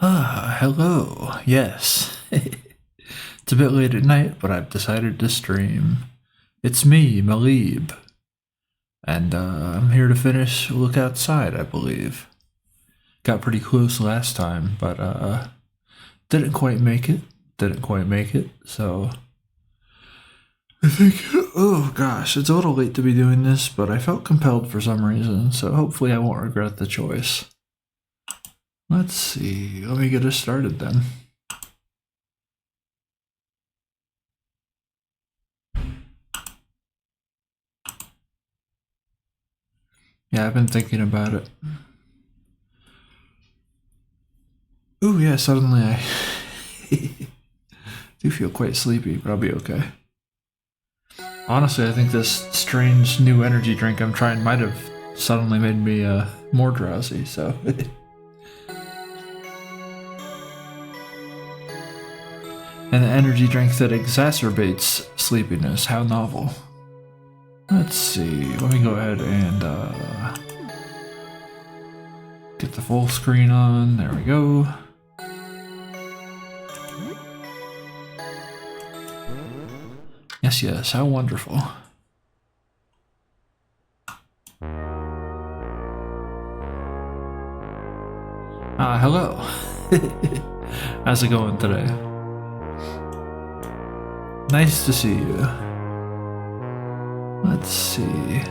Ah, hello. Yes. It's a bit late at night, but I've decided to stream. It's me, Malib, and I'm here to finish Look Outside, I believe. Got pretty close last time, but didn't quite make it. Didn't quite make it, so I think, oh gosh, it's a little late to be doing this, but I felt compelled for some reason, so hopefully I won't regret the choice. Let's see, let me get us started then. Yeah, I've been thinking about it. Ooh, yeah, suddenly I do feel quite sleepy, but I'll be okay. Honestly, I think this strange new energy drink I'm trying might have suddenly made me more drowsy, so. An energy drink that exacerbates sleepiness. How novel. Let's see. Let me go ahead and get the full screen on. There we go. Yes, yes. How wonderful. Hello. How's it going today? Nice to see you. Let's see.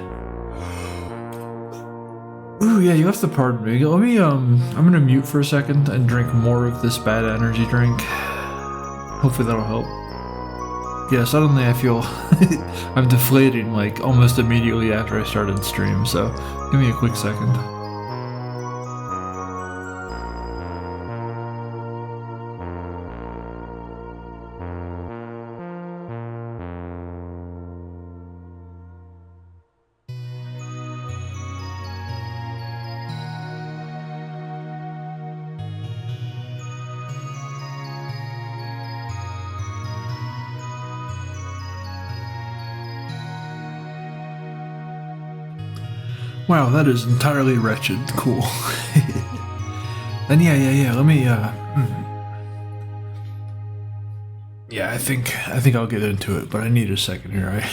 Ooh, yeah, you have to pardon me. Let me, I'm gonna mute for a second and drink more of this bad energy drink. Hopefully that'll help. Yeah, suddenly I feel I'm deflating like almost immediately after I started stream, so give me a quick second. Wow, that is entirely wretched. Cool. Then yeah. Let me yeah, I think I'll get into it, but I need a second here.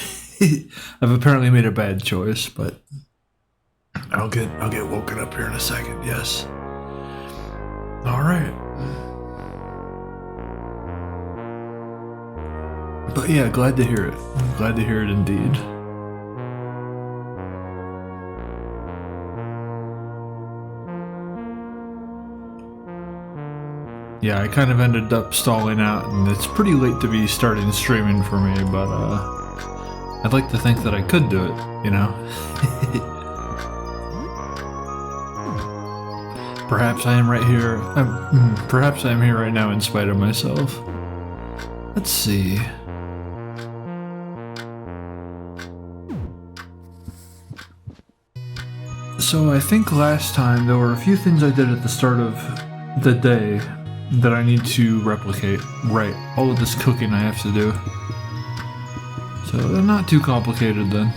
I've apparently made a bad choice, but I'll get woken up here in a second. Yes. All right. But yeah, glad to hear it. Glad to hear it indeed. Yeah, I kind of ended up stalling out, and it's pretty late to be starting streaming for me, but I'd like to think that I could do it, you know? Perhaps I am right here. Perhaps I am here right now in spite of myself. Let's see. So I think last time there were a few things I did at the start of the day that I need to replicate. Right, all of this cooking I have to do. So they're not too complicated then.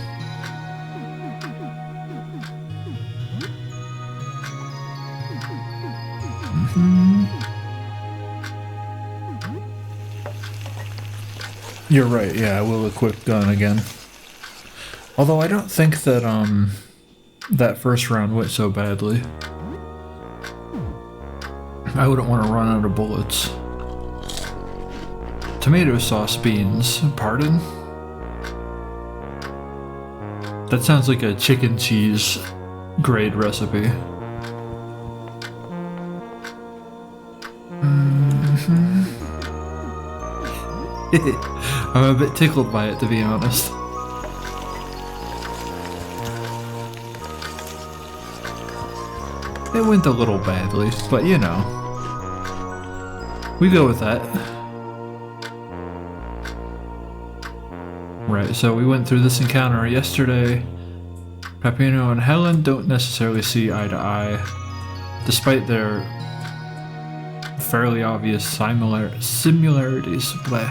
You're right, yeah, I will equip gun again. Although I don't think that that first round went so badly. I wouldn't want to run out of bullets. Tomato sauce beans, pardon? That sounds like a chicken cheese grade recipe. I'm a bit tickled by it, to be honest. It went a little badly, but you know. We go with that. Right, so we went through this encounter yesterday. Papino and Helen don't necessarily see eye to eye, despite their fairly obvious similarities. Blah.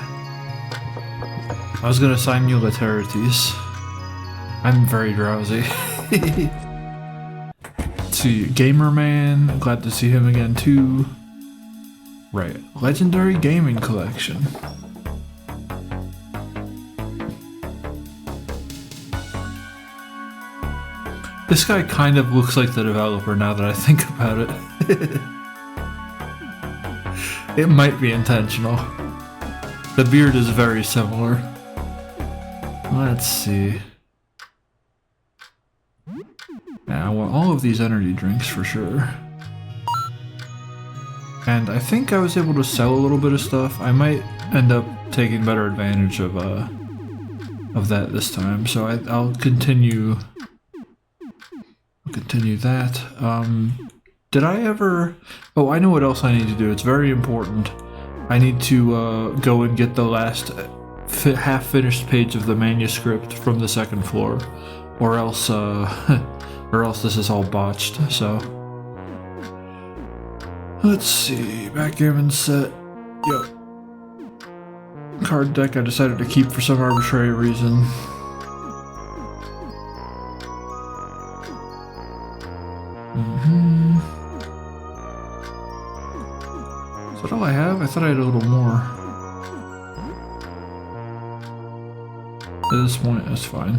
I was gonna similarities. I'm very drowsy. To Gamer Man, glad to see him again too. Right, legendary gaming collection. This guy kind of looks like the developer now that I think about it. It might be intentional. The beard is very similar. Let's see. Yeah, I want all of these energy drinks for sure. And I think I was able to sell a little bit of stuff. I might end up taking better advantage of that this time. So I'll continue. I'll continue that. Did I ever? Oh, I know what else I need to do. It's very important. I need to go and get the last half-finished page of the manuscript from the second floor, or else, or else this is all botched. So, let's see. Backgammon set. Yep. Card deck I decided to keep for some arbitrary reason. Is that all I have? I thought I had a little more. At this point, that's fine.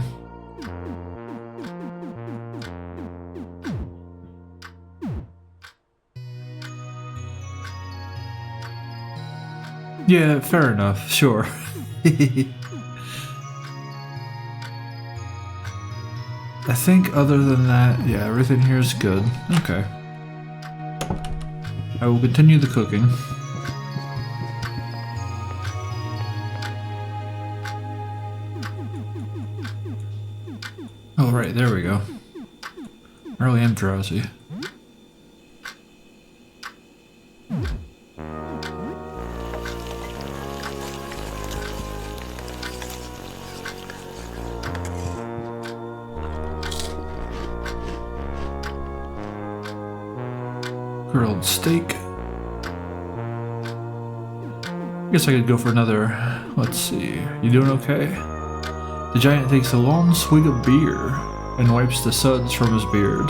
Yeah, fair enough, sure. I think other than that, yeah, everything here is good. Okay. I will continue the cooking. Oh, right, there we go. I really am drowsy. Grilled steak. Guess I could go for another. Let's see. You doing okay? The giant takes a long swig of beer and wipes the suds from his beard.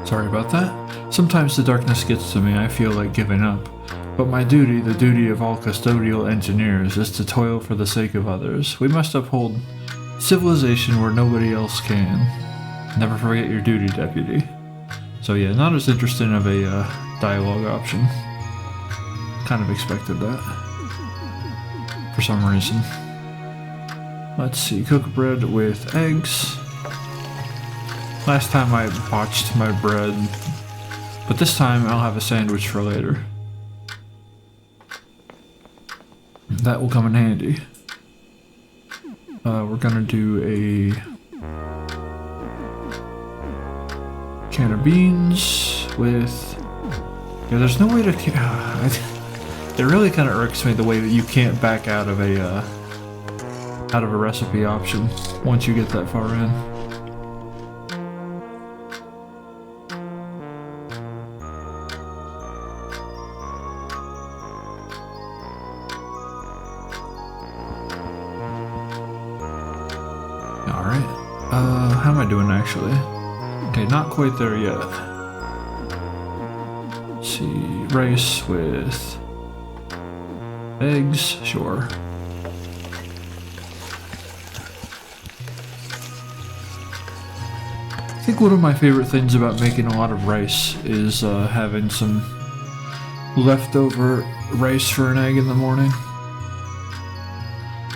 Sorry about that. Sometimes the darkness gets to me. I feel like giving up. But my duty, the duty of all custodial engineers, is to toil for the sake of others. We must uphold civilization where nobody else can. Never forget your duty, deputy. So yeah, not as interesting of a dialogue option. Kind of expected that. For some reason. Let's see, cook bread with eggs. Last time I botched my bread, but this time I'll have a sandwich for later. That will come in handy. We're gonna do a can of beans with... Yeah, there's no way to... It really kind of irks me the way that you can't back out of a recipe option once you get that far in. How am I doing actually? Okay, not quite there yet. Let's see, rice with eggs, sure. I think one of my favorite things about making a lot of rice is having some leftover rice for an egg in the morning.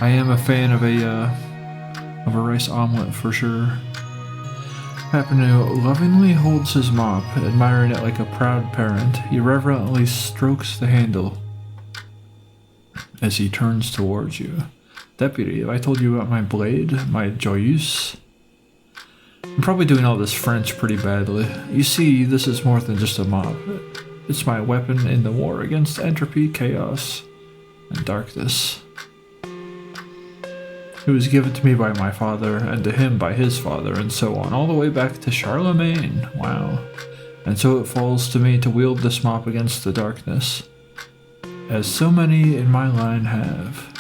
I am a fan of a rice omelet for sure. Papanu lovingly holds his mop, admiring it like a proud parent. He reverently strokes the handle as he turns towards you. Deputy, have I told you about my blade, my joyeuse? I'm probably doing all this French pretty badly. You see, this is more than just a mop. It's my weapon in the war against entropy, chaos, and darkness. It was given to me by my father, and to him by his father, and so on, all the way back to Charlemagne. Wow. And so it falls to me to wield this mop against the darkness, as so many in my line have.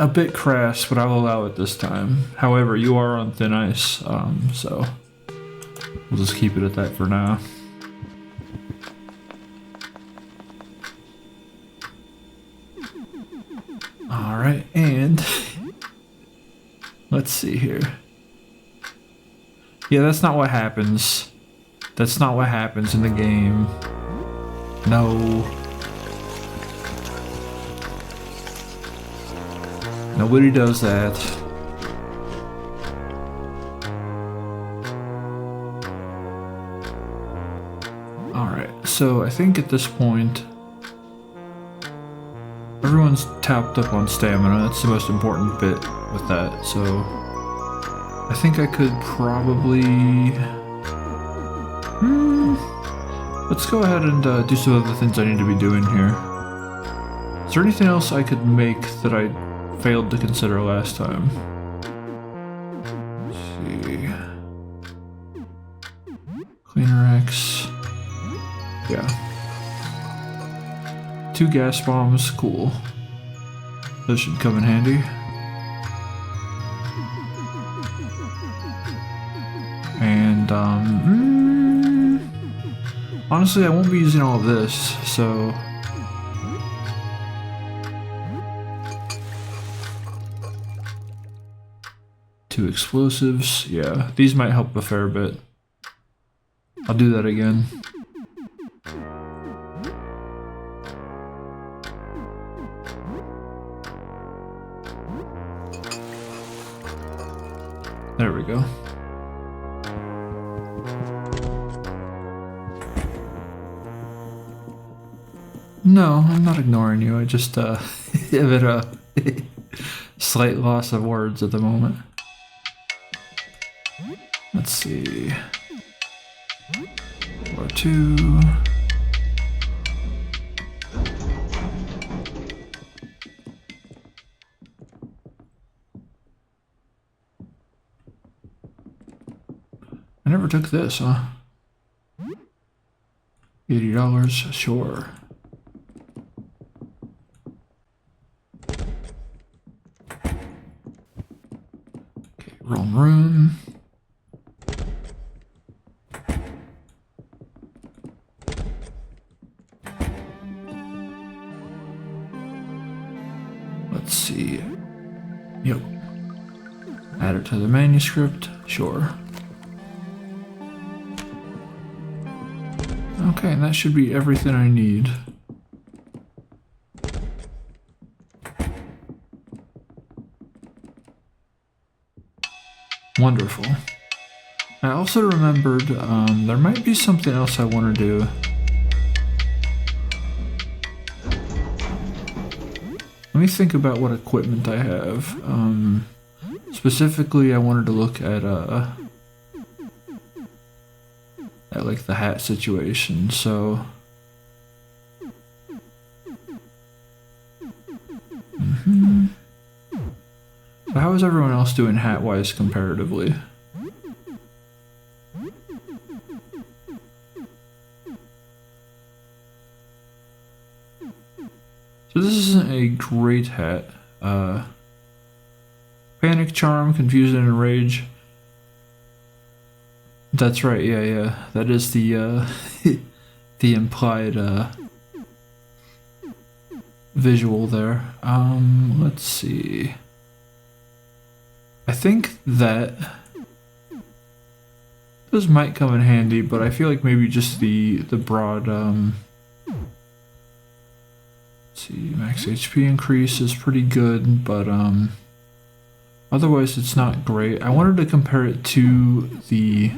a bit crass, but I'll allow it this time. However, you are on thin ice, so we'll just keep it at that for now. Alright, and let's see here. Yeah, that's not what happens. That's not what happens in the game. No. Nobody does that. Alright, so I think at this point everyone's tapped up on stamina. That's the most important bit with that, so I think I could probably... let's go ahead and do some of the things I need to be doing here. Is there anything else I could make that I failed to consider last time? Let's see. Cleaner X. Yeah. 2 gas bombs, cool. Those should come in handy. And, honestly, I won't be using all of this, so... 2 explosives, yeah, these might help a fair bit. I'll do that again. There we go. No, I'm not ignoring you. I just have a slight loss of words at the moment. Let's see. Or 2. I never took this, huh? $80, sure. Okay, wrong room. Let's see. Yep. Add it to the manuscript, sure. Okay, and that should be everything I need. Wonderful. I also remembered there might be something else I want to do. Let me think about what equipment I have. Specifically, I wanted to look at like the hat situation, so... So how is everyone else doing hat-wise comparatively? So this isn't a great hat. Panic, Charm, Confusion, and Rage. That's right, yeah. That is the the implied visual there. Let's see. I think that those might come in handy, but I feel like maybe just the broad let's see, max HP increase is pretty good, but otherwise it's not great. I wanted to compare it to the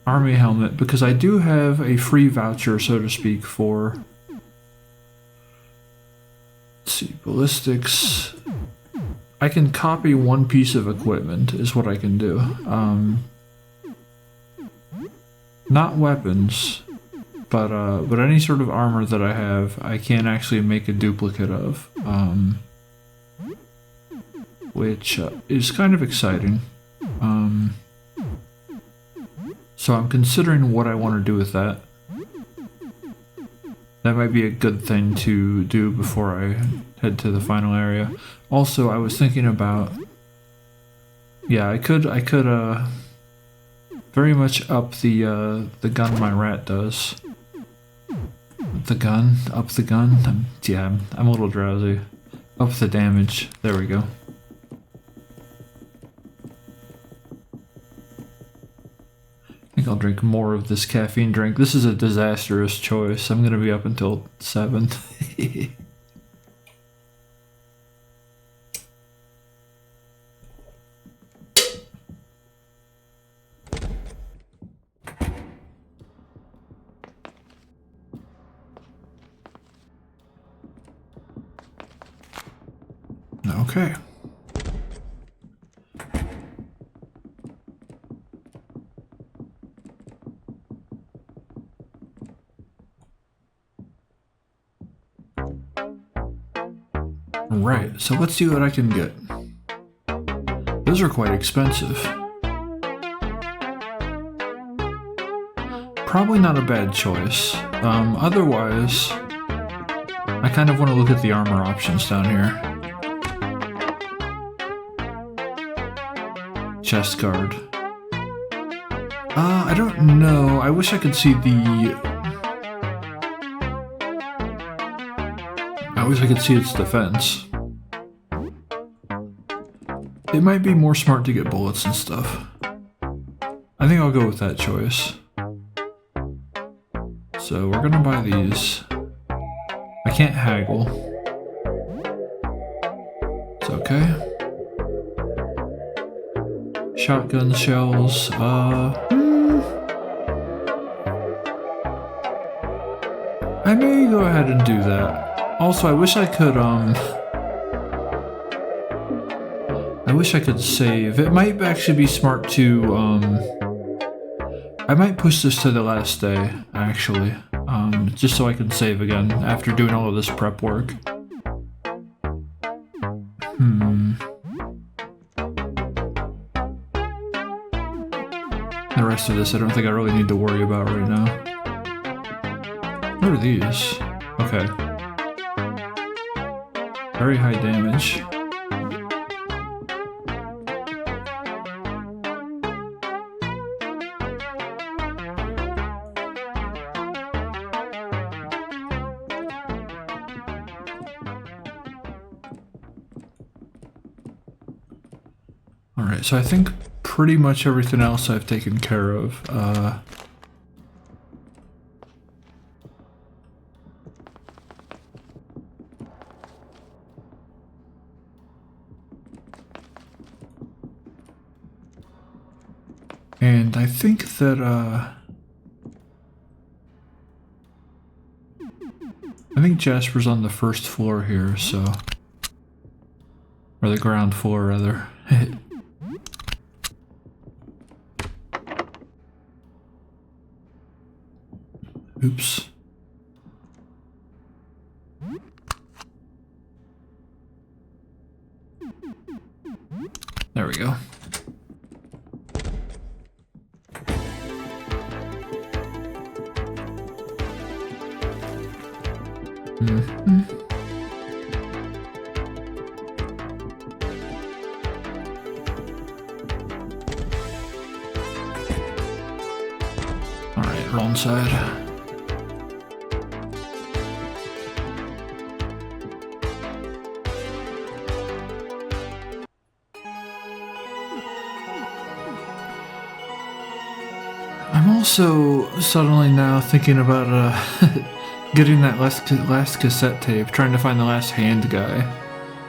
army helmet because I do have a free voucher, so to speak, for, let's see, ballistics. I can copy one piece of equipment is what I can do. Not weapons, but any sort of armor that I have, I can actually make a duplicate of, which is kind of exciting. So I'm considering what I want to do with that. That might be a good thing to do before I head to the final area. Also, I was thinking about, yeah, I could very much up the gun my rat does. Up the gun. I'm a little drowsy. Up the damage. There we go. I think I'll drink more of this caffeine drink. This is a disastrous choice. I'm gonna be up until 7. Okay. Right, so let's see what I can get. Those are quite expensive. Probably not a bad choice. Otherwise, I kind of want to look at the armor options down here. Chest guard. I don't know. I wish I could see I wish I could see its defense. It might be more smart to get bullets and stuff. I think I'll go with that choice. So we're gonna buy these. I can't haggle. It's okay. Shotgun shells, I may go ahead and do that. Also, I wish I could save. It might actually be smart to, I might push this to the last day, actually. Just so I can save again after doing all of this prep work. The rest of this I don't think I really need to worry about right now. What are these? Okay. Very high damage. Alright, so I think pretty much everything else I've taken care of. And I think that, I think Jasper's on the first floor here, so... Or the ground floor, rather. Oops. There we go. All right, wrong side. I'm also suddenly now thinking about getting that last cassette tape, trying to find the last hand guy.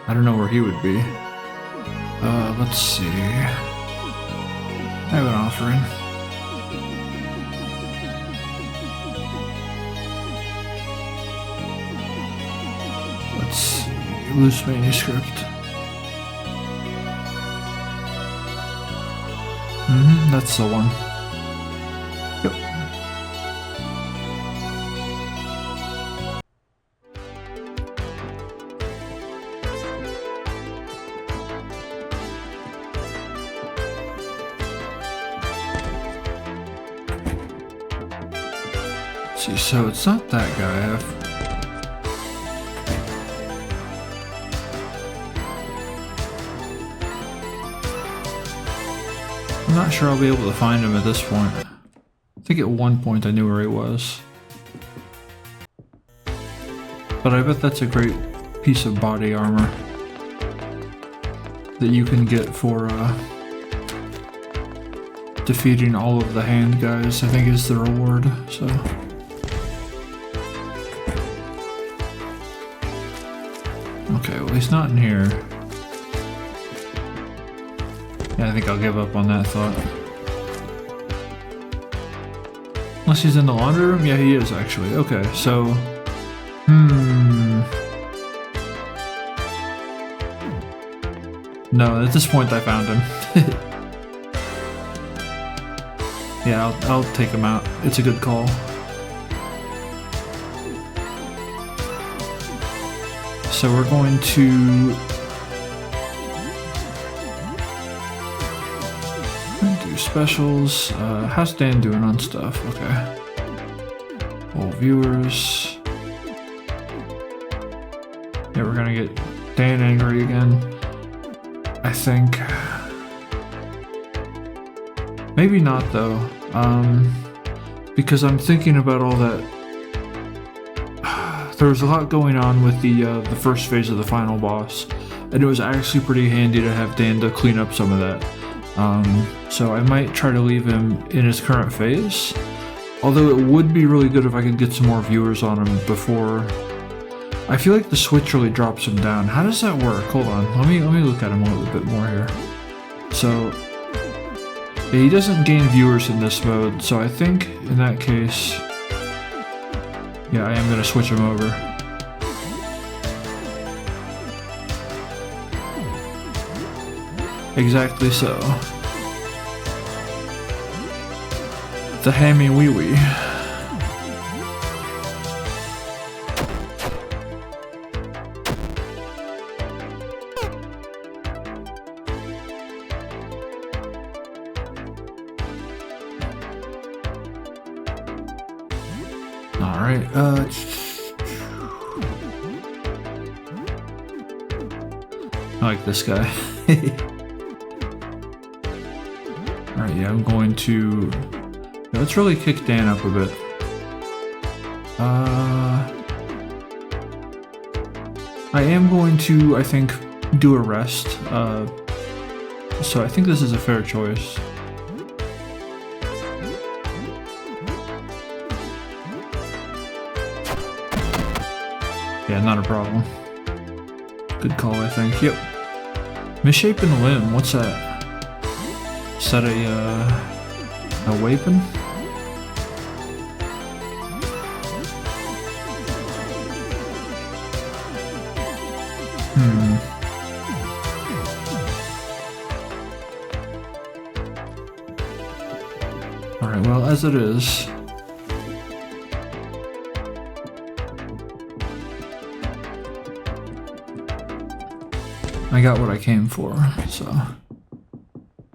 I don't know where he would be. Let's see. I have an offering. Let's see. Loose manuscript. That's the one. Yep. See, so it's not that guy. I'm not sure I'll be able to find him at this point. I think at one point I knew where he was. But I bet that's a great piece of body armor that you can get for defeating all of the hand guys, I think is the reward, so. Okay, well he's not in here. Yeah, I think I'll give up on that thought. Unless he's in the laundry room? Yeah, he is actually. Okay, so... No, at this point I found him. Yeah, I'll take him out. It's a good call. So we're going to... do specials. How's Dan doing on stuff? Okay. All viewers. Yeah, we're gonna get Dan angry again. I think. Maybe not though. Because I'm thinking about all that. There was a lot going on with the first phase of the final boss, and it was actually pretty handy to have Dan to clean up some of that. So I might try to leave him in his current phase, although it would be really good if I could get some more viewers on him before. I feel like the switch really drops him down. How does that work? Hold on, let me look at him a little bit more here. So yeah, he doesn't gain viewers in this mode, so I think in that case, yeah, I am gonna switch him over. Exactly so. The hammy wee wee. All right. I like this guy. Alright, yeah, I'm going to... Yeah, let's really kick Dan up a bit. I am going to, I think, do a rest. So I think this is a fair choice. Yeah, not a problem. Good call, I think. Yep. Misshapen limb, what's that? Is that a weapon? Alright, well, as it is. I got what I came for, so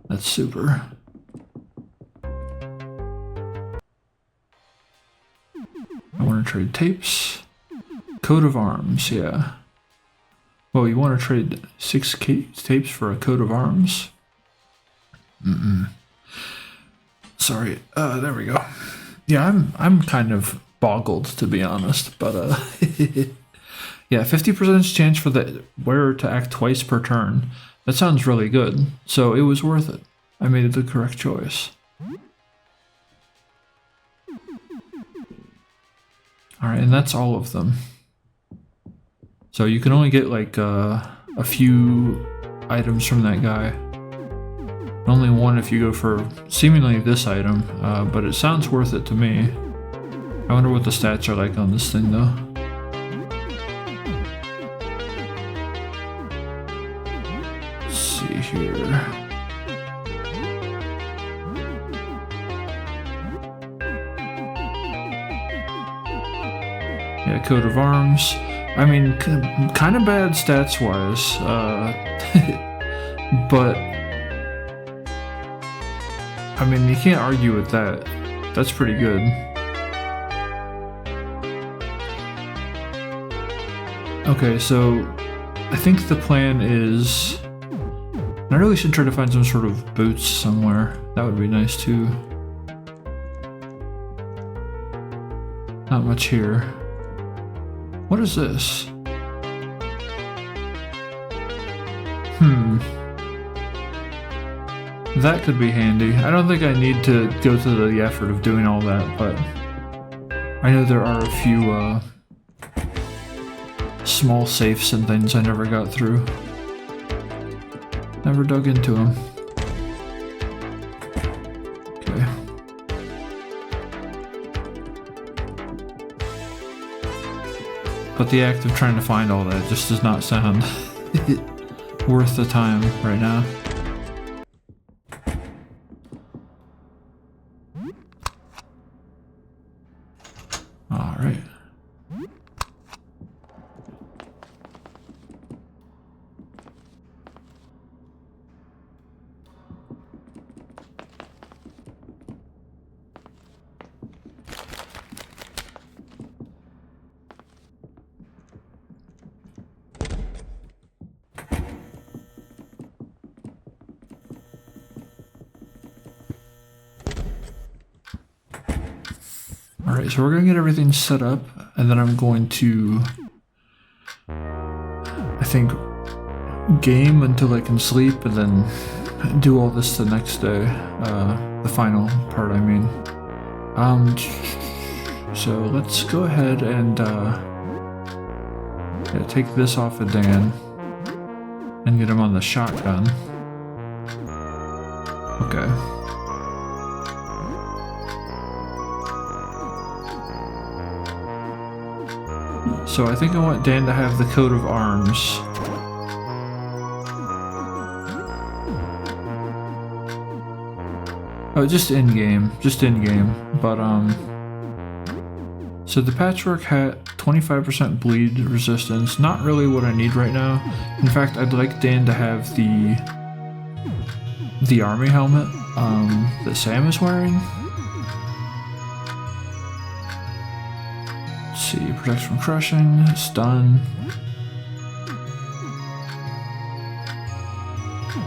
that's super. I want to trade tapes. Coat of arms, yeah. Well, you want to trade 6 tapes for a coat of arms? Sorry, there we go. Yeah, I'm kind of boggled, to be honest, but yeah, 50% chance for the wearer to act twice per turn. That sounds really good, so it was worth it. I made the correct choice. Alright, and that's all of them. So you can only get like a few items from that guy. Only one if you go for seemingly this item, but it sounds worth it to me. I wonder what the stats are like on this thing though. Let's see here. Yeah, coat of arms. I mean, kind of bad stats-wise, but I mean, you can't argue with that. That's pretty good. Okay, so I think the plan is I really should try to find some sort of boots somewhere. That would be nice too. Not much here. What is this? That could be handy. I don't think I need to go to the effort of doing all that, but I know there are a few small safes and things I never got through. Never dug into them. Okay. But the act of trying to find all that just does not sound worth the time right now. All right. Alright, so we're going to get everything set up, and then I'm going to, I think, game until I can sleep, and then do all this the next day. The final part, I mean. So let's go ahead and yeah, take this off of Dan and get him on the shotgun. Okay. So I think I want Dan to have the coat of arms. Oh, just in-game. Just in-game. But, so the patchwork hat, 25% bleed resistance. Not really what I need right now. In fact, I'd like Dan to have the army helmet, that Sam is wearing. See, protects from crushing, stun.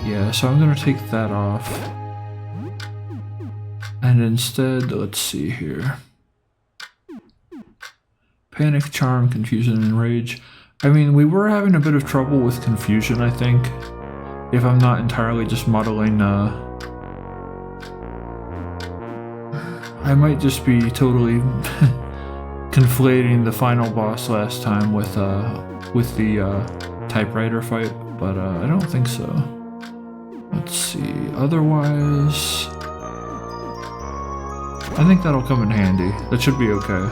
Yeah, so I'm gonna take that off. And instead, let's see here. Panic, charm, confusion, and rage. I mean, we were having a bit of trouble with confusion, I think. If I'm not entirely just modeling, I might just be totally conflating the final boss last time with the typewriter fight, but I don't think so. Let's see. Otherwise, I think that'll come in handy. That should be okay.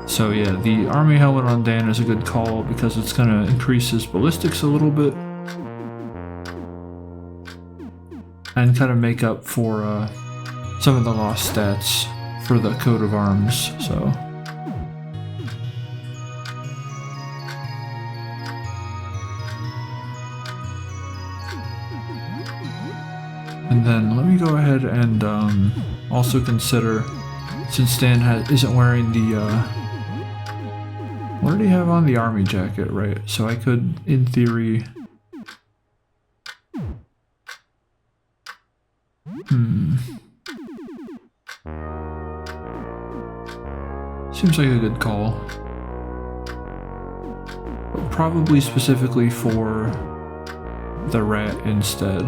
So yeah, the army helmet on Dan is a good call because it's gonna increase his ballistics a little bit. And kind of make up for some of the lost stats for the coat of arms, so. And then let me go ahead and also consider, since Dan isn't wearing the, what did he have on? The army jacket, right? So I could, in theory, seems like a good call. But probably specifically for the rat instead.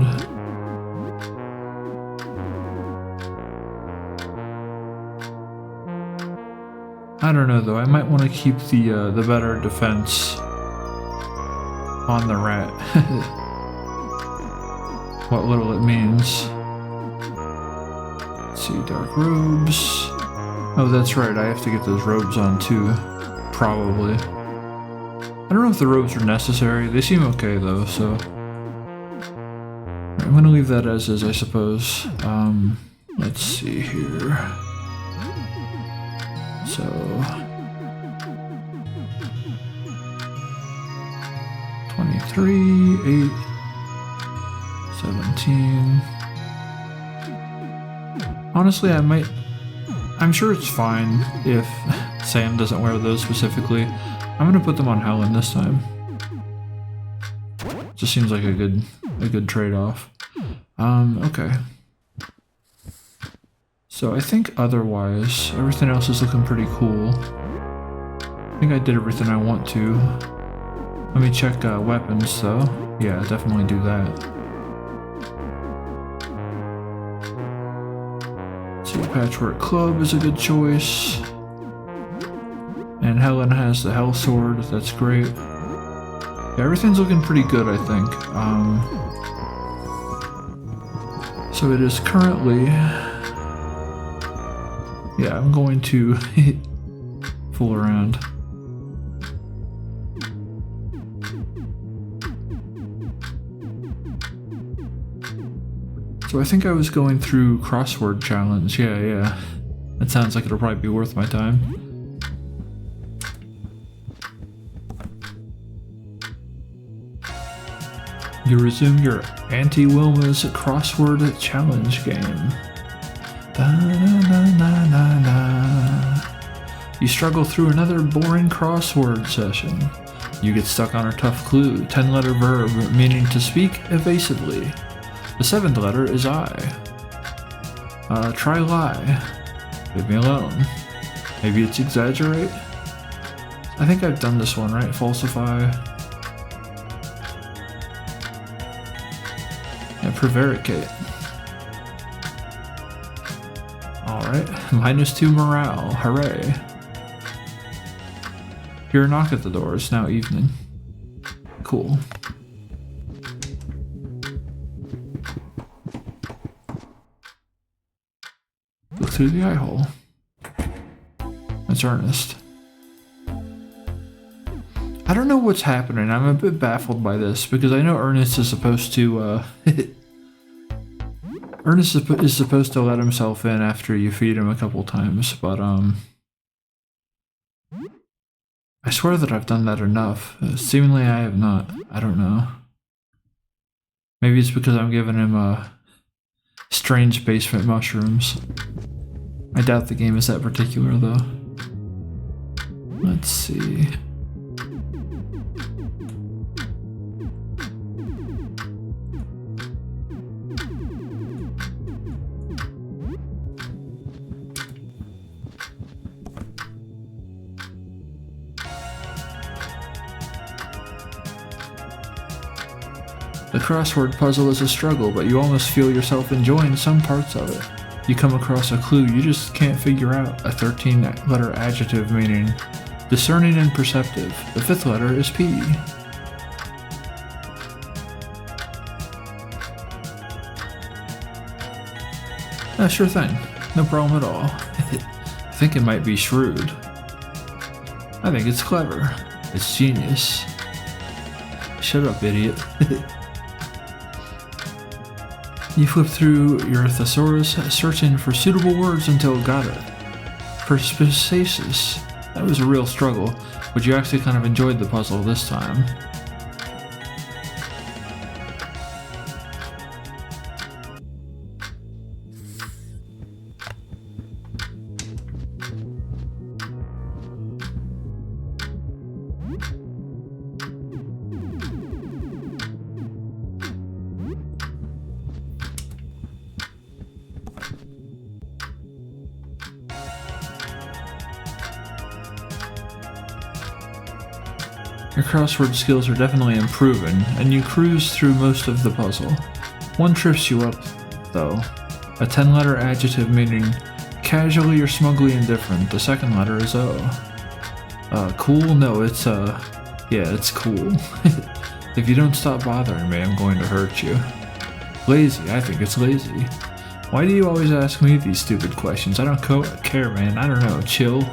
I don't know though, I might want to keep the better defense on the rat. What little it means. Let's see, dark robes. Oh, that's right, I have to get those robes on too. Probably. I don't know if the robes are necessary. They seem okay though, so. I'm gonna leave that as is, I suppose. Let's see here. So. 23, 8, 17. Honestly, I might I'm sure it's fine if Sam doesn't wear those specifically. I'm gonna put them on Helen this time. Just seems like a good trade-off. Okay. So I think otherwise, everything else is looking pretty cool. I think I did everything I want to. Let me check weapons though. Yeah, definitely do that. So Patchwork Club is a good choice. And Helen has the Hell Sword, that's great. Yeah, everything's looking pretty good, I think. So it is currently... Yeah, I'm going to fool around. So I think I was going through crossword challenge. Yeah. That sounds like it'll probably be worth my time. You resume your Auntie Wilma's crossword challenge game. You struggle through another boring crossword session. You get stuck on a tough clue, 10-letter verb meaning to speak evasively. The 7th letter is I. Try lie. Leave me alone. Maybe it's exaggerate? I think I've done this one, right? Falsify. Yeah, prevaricate. Alright, -2 morale, hooray. Hear a knock at the door, it's now evening. Cool. Look through the eye hole. That's Ernest. I don't know what's happening, I'm a bit baffled by this, because I know Ernest is supposed to, Ernest is supposed to let himself in after you feed him a couple times, but, I swear that I've done that enough. Seemingly I have not. I don't know. Maybe it's because I'm giving him, strange basement mushrooms. I doubt the game is that particular, though. Let's see... The crossword puzzle is a struggle, but you almost feel yourself enjoying some parts of it. You come across a clue you just can't figure out, a 13-letter adjective meaning discerning and perceptive. The 5th letter is P. Sure thing. No problem at all. I think it might be shrewd. I think it's clever. It's genius. Shut up, idiot. You flip through your thesaurus, searching for suitable words until got it. Perspicacious. That was a real struggle, but you actually kind of enjoyed the puzzle this time. Your crossword skills are definitely improving, and you cruise through most of the puzzle. One trips you up, though. A 10-letter adjective meaning casually or smugly indifferent. The 2nd letter is O. Cool? No, it's, yeah, it's cool. If you don't stop bothering me, I'm going to hurt you. Lazy? I think it's lazy. Why do you always ask me these stupid questions? I don't care, man. I don't know. Chill.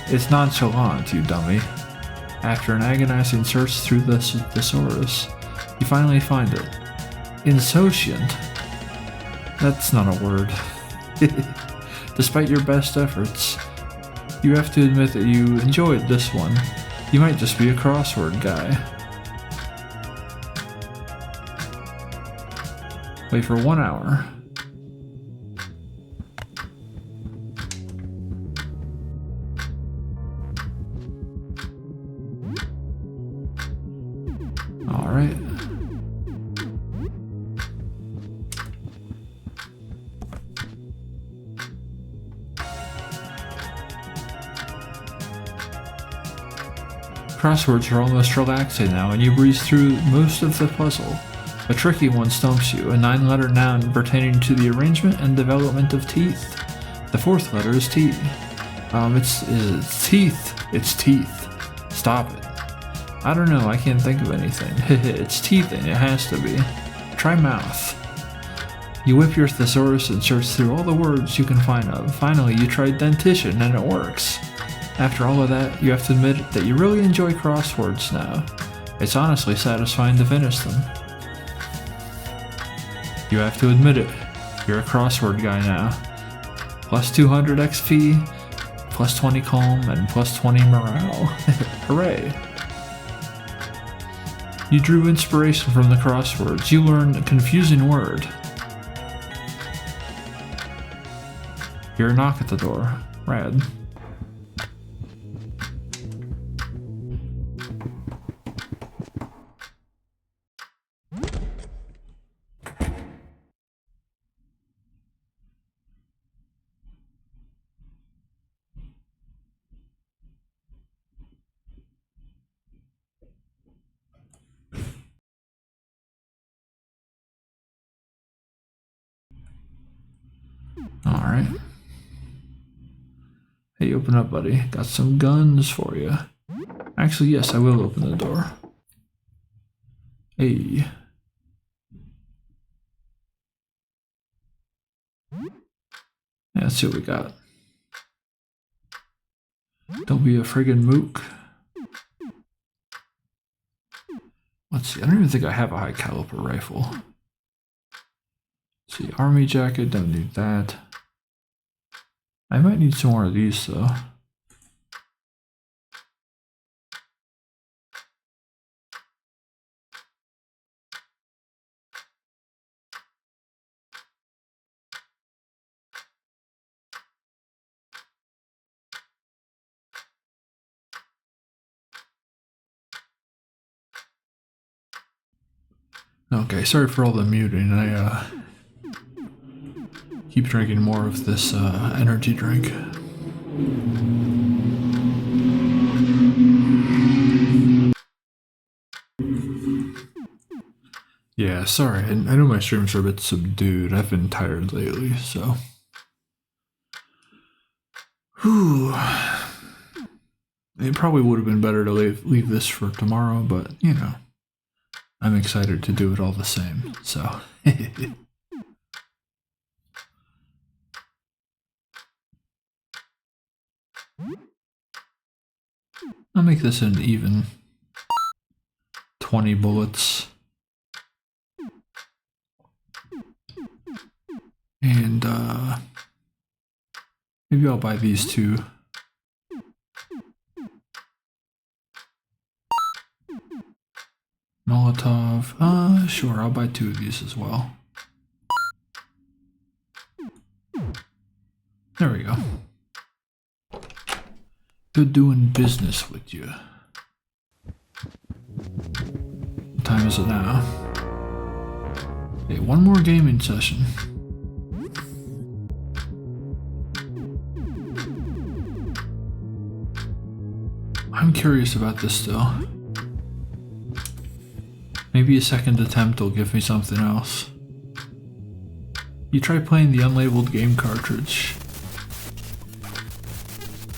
It's nonchalant, you dummy. After an agonizing search through the thesaurus, you finally find it. Insouciant. That's not a word. Despite your best efforts, you have to admit that you enjoyed this one. You might just be a crossword guy. Wait for 1 hour. Alright. Crosswords are almost relaxing now, and you breeze through most of the puzzle. A tricky one stumps you, a 9-letter noun pertaining to the arrangement and development of teeth. The 4th letter is T. It's teeth. It's teeth. Stop it. I don't know, I can't think of anything. It's teeth and it has to be. Try mouth. You whip your thesaurus and search through all the words you can find of. Finally, you try dentition and it works. After all of that, you have to admit that you really enjoy crosswords now. It's honestly satisfying to finish them. You have to admit it. You're a crossword guy now. Plus 200 XP, plus 20 calm, and plus 20 morale. Hooray! You drew inspiration from the crosswords. You learned a confusing word. Hear a knock at the door. Rad. Alright. Hey, open up, buddy. Got some guns for you. Actually, yes, I will open the door. Hey. Yeah, let's see what we got. Don't be a friggin' mook. Let's see, I don't even think I have a high caliber rifle. Let's see, army jacket, don't need that. I might need some more of these though. Okay, sorry for all the muting. I keep drinking more of this energy drink. Yeah, sorry. I know my streams are a bit subdued. I've been tired lately, so. Whew. It probably would have been better to leave this for tomorrow, but you know. I'm excited to do it all the same, so. I'll make this an even 20 bullets. And maybe I'll buy these two. Molotov. Sure, I'll buy 2 of these as well. There we go. Good doing business with you. What time is it now? Okay, one more gaming session. I'm curious about this still. Maybe a second attempt will give me something else. You try playing the unlabeled game cartridge.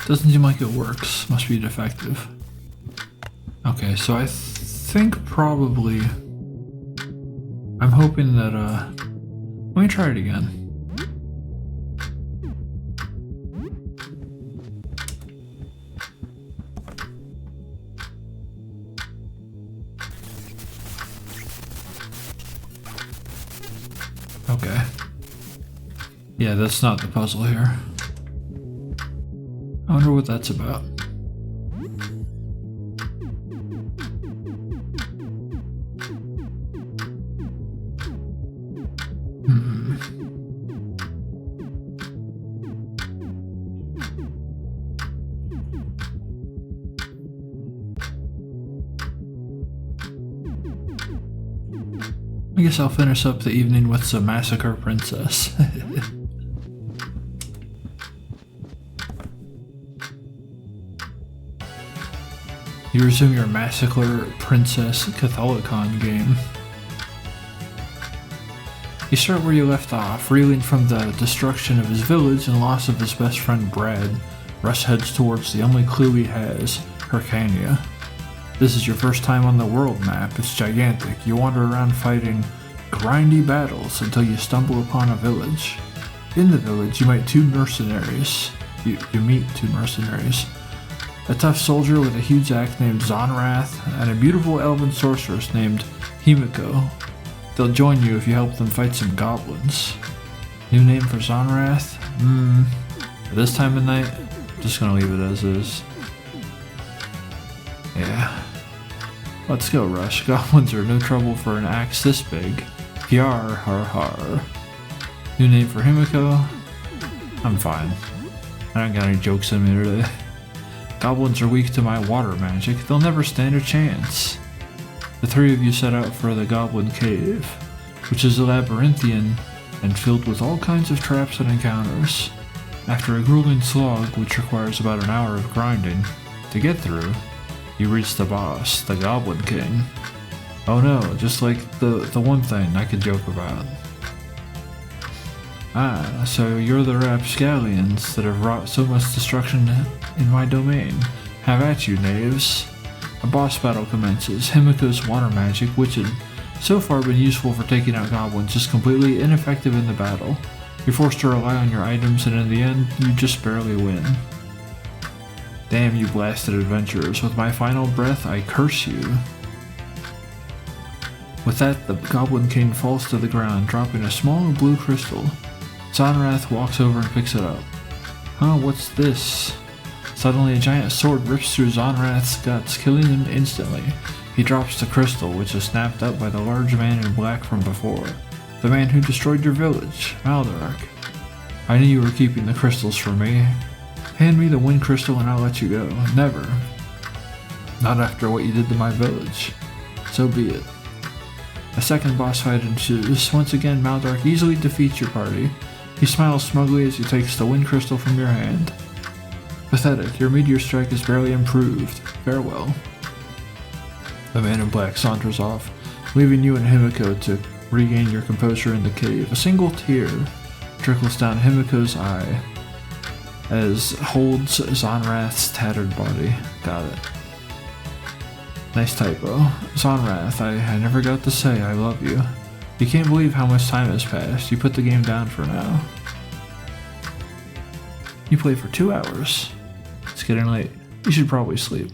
Doesn't seem like it works. Must be defective. Okay, so I think probably... I'm hoping that, let me try it again. Okay. Yeah, that's not the puzzle here. I wonder what that's about. I guess I'll finish up the evening with some Massacre Princess. You resume your Massacre Princess Catholicon game. You start where you left off. Reeling from the destruction of his village and loss of his best friend Brad, Russ heads towards the only clue he has, Hyrcania. This is your first time on the world map. It's gigantic. You wander around fighting grindy battles until you stumble upon a village. In the village, you meet two mercenaries. A tough soldier with a huge axe named Zonrath, and a beautiful elven sorceress named Himiko. They'll join you if you help them fight some goblins. New name for Zonrath? At this time of night, I'm just gonna leave it as is. Yeah. Let's go, Rush. Goblins are no trouble for an axe this big. Yar har har. New name for Himiko? I'm fine. I don't got any jokes in me today. Goblins are weak to my water magic. They'll never stand a chance. The three of you set out for the Goblin Cave, which is labyrinthian and filled with all kinds of traps and encounters. After a grueling slog, which requires about an hour of grinding to get through, you reach the boss, the Goblin King. Oh no, just like the one thing I could joke about. Ah, so you're the rapscallions that have wrought so much destruction in my domain. Have at you, knaves. A boss battle commences. Himiko's water magic, which had so far been useful for taking out goblins, is completely ineffective in the battle. You're forced to rely on your items, and in the end, you just barely win. Damn you blasted adventurers, with my final breath I curse you. With that, the Goblin King falls to the ground, dropping a small blue crystal. Zonrath walks over and picks it up. Huh, what's this? Suddenly a giant sword rips through Zonrath's guts, killing him instantly. He drops the crystal, which is snapped up by the large man in black from before. The man who destroyed your village, Maldark. I knew you were keeping the crystals for me. Hand me the wind crystal and I'll let you go. Never. Not after what you did to my village. So be it. A second boss fight ensues. Once again, Maldark easily defeats your party. He smiles smugly as he takes the wind crystal from your hand. Pathetic, your meteor strike is barely improved. Farewell. The man in black saunters off, leaving you and Himiko to regain your composure in the cave. A single tear trickles down Himiko's eye as holds Zonrath's tattered body. Got it. Nice typo. Zonrath, I never got to say I love you. You can't believe how much time has passed. You put the game down for now. You played for 2 hours. It's getting late. You should probably sleep.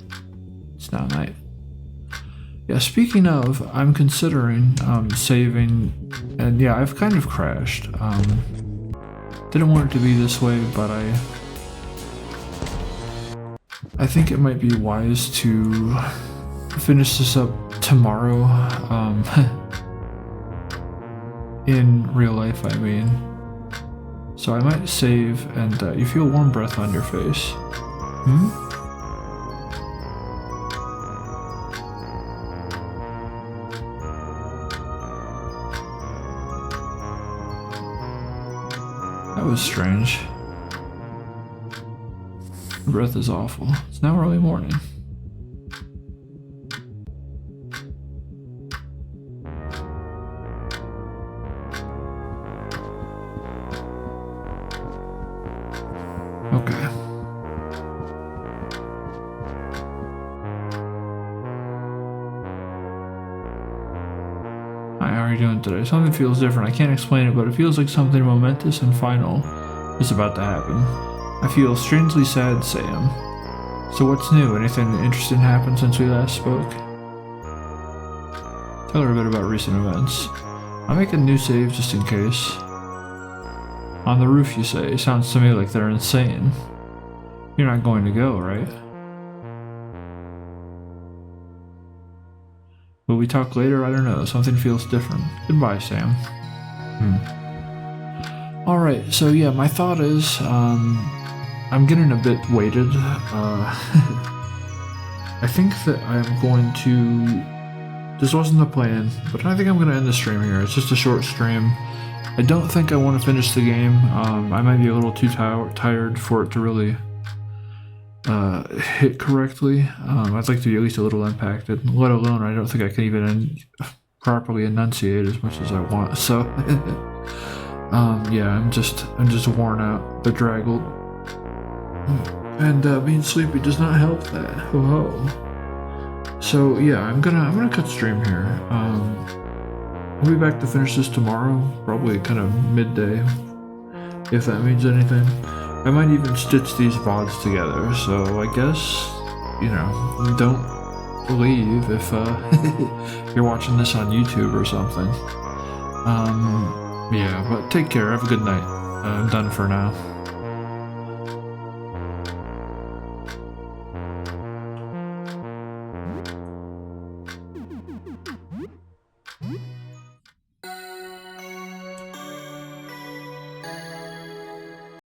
It's now night. Yeah, speaking of, I'm considering saving, and yeah, I've kind of crashed. Didn't want it to be this way, but I think it might be wise to finish this up tomorrow. In real life, I mean. So I might save, and you feel warm breath on your face. That was strange. The breath is awful. It's now early morning. Okay. Hi, how are you doing today? Something feels different. I can't explain it, but it feels like something momentous and final is about to happen. I feel strangely sad, Sam. So what's new? Anything interesting happened since we last spoke? Tell her a bit about recent events. I'll make a new save just in case. On the roof, you say. Sounds to me like they're insane. You're not going to go, right? Will we talk later? I don't know. Something feels different. Goodbye, Sam. Alright, so yeah, my thought is, I'm getting a bit weighted. I think that I'm going to this wasn't the plan, but I think I'm gonna end the stream here. It's just a short stream. I don't think I want to finish the game. I might be a little too tired for it to really hit correctly. I'd like to be at least a little impacted, let alone I don't think I can even properly enunciate as much as I want. So, yeah, I'm just worn out, bedraggled, and being sleepy does not help that. Ho ho. So yeah, I'm gonna cut stream here. I'll be back to finish this tomorrow, probably kind of midday, if that means anything. I might even stitch these VODs together, so I guess, you know, don't leave if you're watching this on YouTube or something. Yeah, but take care, have a good night. I'm done for now.